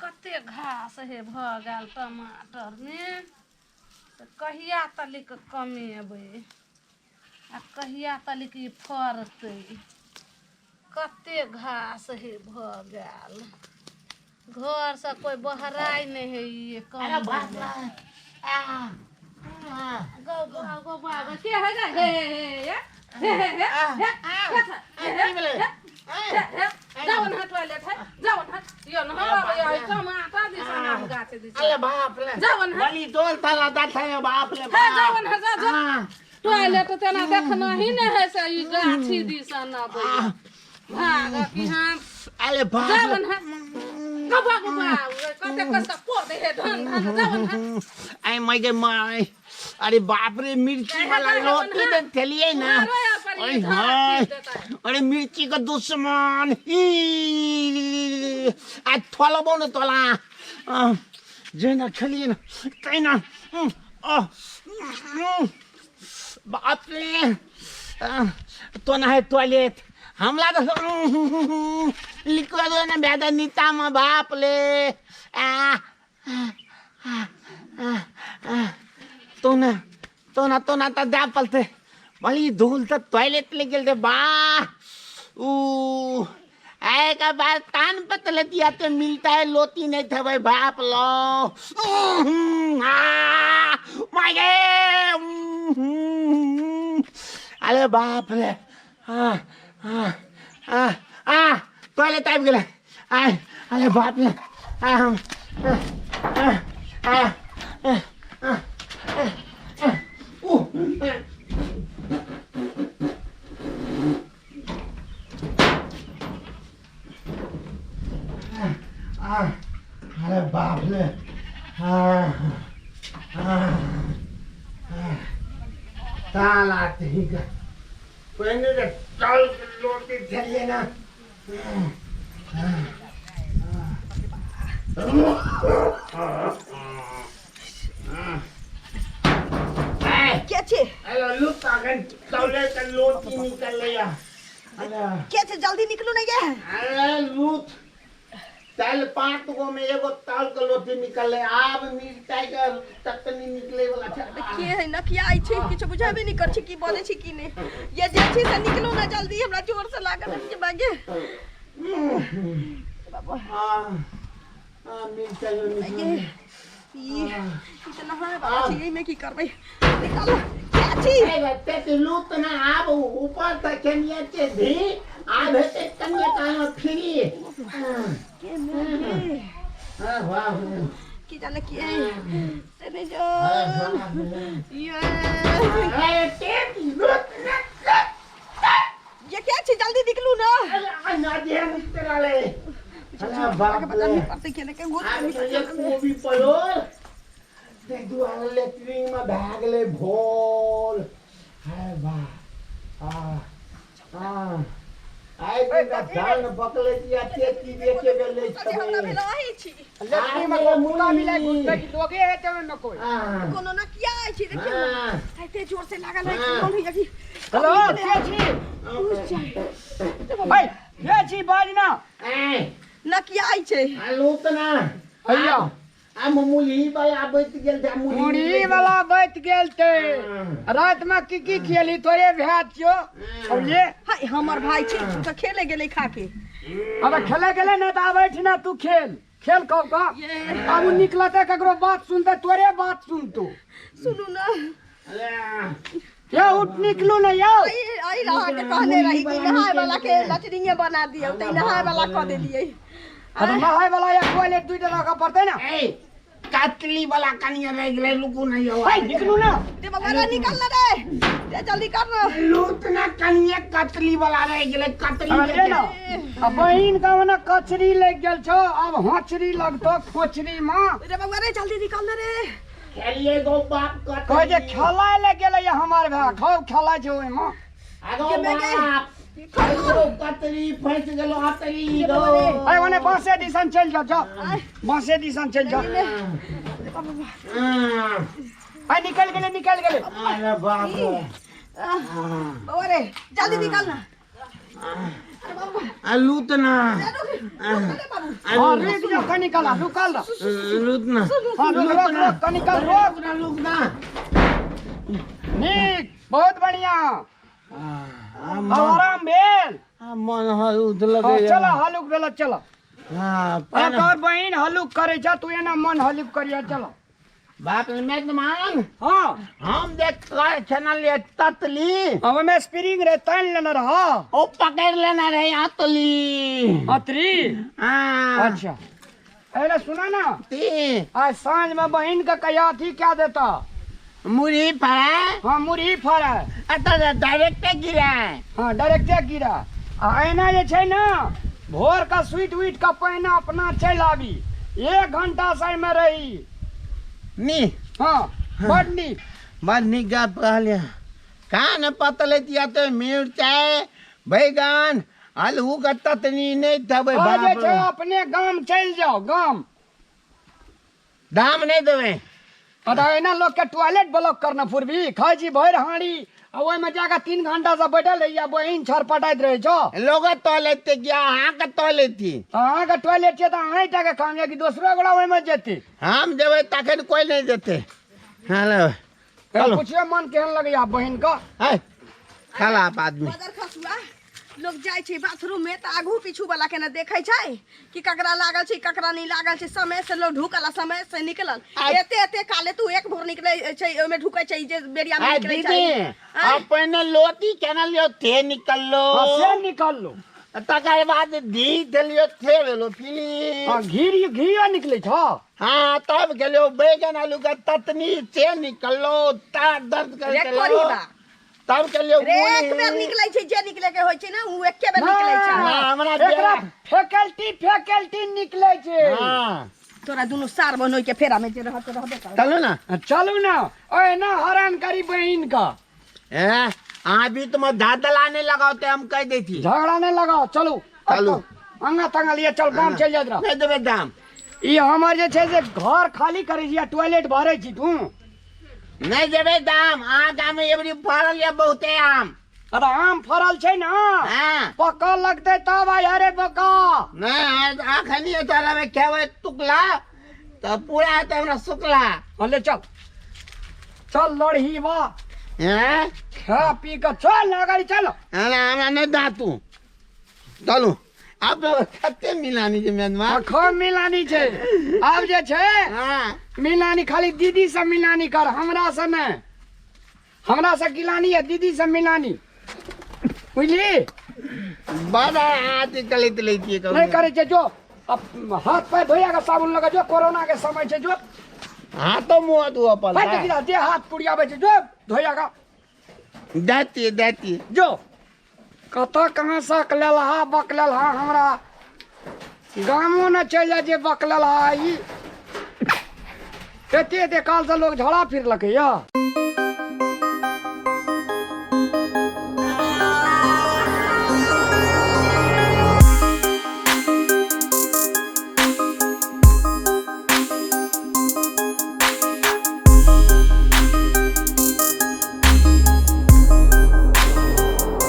कते घास हे भ गेल टमाटर में कहिया तलिक कमेबै आ कहिया तलिक ई फरतै कते घास हे भ गेल घर से कोई बहराई नहीं है ये कम गो के है गा हे जाओ ना टॉयलेट है जाओ ना यो ना यो टमाटर दिसा ना गाछ दिसा अरे बाप रे जाओ ना बली तोल ताला दाथा है बाप रे जाओ ना जा टॉयलेट तेना देखना ही नहीं है से ई गाछी दिसा ना भाग कि हम अरे बाप जाओ ना कबा कते कष्ट पोर दे हे धन जाओ ना आई माय माय अरे बाप रे मिर्ची वाला रोटी तो चलिए ना अरे हाय अरे मिर्ची का दुश्मन आज थोला बोने तोला जेना खेलिए ना कैना बाप रे तो ना है टॉयलेट हमला तो लिक्विड ना बेदा नीता में बाप ले तो ना तो जा पलते भली धूल तो टॉयलेट ले गेल बा एक बार कान पतले दिया तो मिलता है लोती नहीं था भाई बाप लो अरे बाप रे टॉयलेट आबि गेलै अरे बाप रे अरे बाप रे ताला ठीक है पहले तो चल लोटी चलिए ना क्या छे हेलो लुक अगन चले तो लोटी निकल लिया क्या छे जल्दी निकलो ना ये अरे लूट चल 5 गो में एगो ताल के लोटी निकले आब मिर्चाई का तक नहीं निकले वाला छ के है न किया आई छे किछ बुझाबे नहीं कर छी की बोले छी की ने ये जे छी से निकलो ना जल्दी हमरा जोर से लागल है के बागे बाबा हां मिर्चाई निकले इतना है बाबा छी में की करबै निकाल क्या छी ए बच्चे तू लूट ना आब ऊपर तक कनिया के धी आब हेते कनिया का फ्री के में वाह की जाने की है तेरे जो ये क्या छी जल्दी निकलू ना अरे ना दे तेरा ले अरे बाप रे पता के के गोद को भी पड़ो देख दुआर लेटरिंग में भाग ले भोल है वाह आई बेटा जान बकले दिया तेती देखे गेले अरे हमरा भेला ही छी लेटरिंग में मुला मिला घुसबे की दोगे है त न कोई कोनो ना किया आई छी देखियो ऐते जोर से लागल है कौन है जी हेलो के छी भाई के छी बाज ना ना किया आई छे लूट ना भैया आ मुली वाला बैठ गेल जा मुड़ी वाला बैठ गेल ते रात में की खेली तोरे भात छो छोड़िए हाय हमर भाई छी तू तो खेले गेले खा के अब खेले गेले ना त बैठ ना तू खेल कब का अब निकलते ककरो बात सुनते तोरे बात सुनतो सुनू ना या उठ निकलू ना या आई रहा के कहने रही कि नहाय वाला के लटरिंगे बना दियो त नहाय वाला क देलिए अब नहाय वाला या टॉयलेट दुई जगह का पड़ते ना कातली वाला कनिया रह गेले लुकू नहीं हो भाई निकलू ना ते बाबा निकल रे ते जल्दी कर ना लूट ना कनिया कातली वाला रह गेले कातली अरे ना अब बहिन का ना कचरी लग गेल छो अब हचरी लगतो खोचरी मां रे बाबा रे जल्दी निकल रे खेलिए गो बाप कह जे खेलाय ले गेले या हमार भाई खूब खेलाय छो ओय मां आगो बाप कतरी फंस गेलो हातरी दो अरे ओने बासे दिसन चल जा बासे दिसन चल जा आई निकल गेले अरे बाप रे बाबा रे जल्दी निकल ना लूतना हाँ रुक जा कनी कला रुकल लूतना हाँ रुक रुक रुक कनी कल रुक लूतना नीक बहुत बढ़िया आराम भेल मन हलुक लगे हाँ, चलो हलुक भेल चलो हाँ एक और बहन हलुक करे छ तू एना मन हलुक करिया चलो बाप रे मेजमान हाँ हम देख कर चैनल ये ततली अब मैं स्प्रिंग रे तन लेना रहा ओ पकड़ लेना रे अतली अतरी हाँ अच्छा अरे सुना ना ती आज सांझ में बहन का कया थी क्या देता मुरी पड़ा हाँ मुरही फरा अतः डायरेक्ट गिरा हाँ डायरेक्टे गिरा एना जे छै ना भोर का स्वीट वीट का पहिना अपना चल आबी 1 घंटा सही में रही नी हाँ बड़ नीक बड़ नीक गप कहलिया कान पतले तिया तो मिर्चाई बैगन आलू का ततनी नहीं तबे आज जे बाप छै रे अपने गांव चल जाओ गांव दाम नहीं देवे अदा एना लोग के टॉयलेट ब्लॉक करना पुरबी खाई जी भर हाड़ी आ ओय में जाके 3 घंटा से बैठल है या बहिन छरपटाइत रहे छो लोग टॉयलेट ते गया हाँ का टॉयलेट थी अहाँ के टॉयलेट छै त अहीं टा के काम या कि दूसरा गोड़ा ओय में जेते हम जब तखन कोई नहीं देते हेलो चलो पूछिए मन केहन लगे आप बहिन का है खराब आदमी बदर खसुआ लोग जाय छै बाथरूम में त आगू पीछू वाला के न देखै छै कि ककरा लागल छै ककरा नहीं लागल छै समय से लोग ढुकला समय से निकलल एते एते काले तू एक भोर निकले छै ओय में ढुकै छै जे बेरिया में निकलै छै दीदी अपने लोटी केना लियो थे निकल लो से निकाल लो तकर बाद धी देलियो थे वेलो पीली हां घी निकले छ हाँ तब गेलो बैगन आलू का ततनी से निकलो तार दर्द कर रे कोरीबा तब गेलो रे एक बेर निकलै छै जे निकले के होय छै ना उ एके बेर निकलै छै हमरा एकरा फैकल्टी निकले छै हां तोरा दुनु सार बनोय के फेरा में जे रहत रहबे कर चलो ना चलू ना ओए ना हरान करी बहन का अभी तुम दादला नहीं लगाते हम कह देती झगड़ा नहीं लगाओ चलो चलू अंगा तंगा लिए चल गांव चल जात रह नहीं देवे दाम ई हमर जे छै से घर खाली करे छी टॉयलेट भरे छी तू नहीं देवे दाम आगा में एबरी फरल या बहुते आम अरे आम फरल छै ना हां पक्का लगते तब आई अरे बका नहीं आखनी तोरा में केवे टुकला तो पूरा तो हमरा सुकला ले चल लड़ही बा हैं खा पी के चल ना गाड़ी चलो हमरा नहीं दातू चलो आप कते मिलानी जे मेनमा खूब मिलानी छै आब जे छै हां मिलानी खाली दीदी से मिलानी कर हमरा से नहीं हमरा से गिलानी है दीदी से मिलानी बुझली बड़ा हाथ कलित लेती है नहीं करे छै जो अब हाथ पैर धोया का साबुन लगा जो कोरोना के समय छै जो हां तो मुंह धो अपन भाई देखी दे हाथ पुड़ियाबे छै जो धोया का देती जो कत कहाँ से कलेलहा बकलेलहा हमरा गामो न चल जाए जे बकलेलहा ई एते काल से लोग झड़ा फिर लके या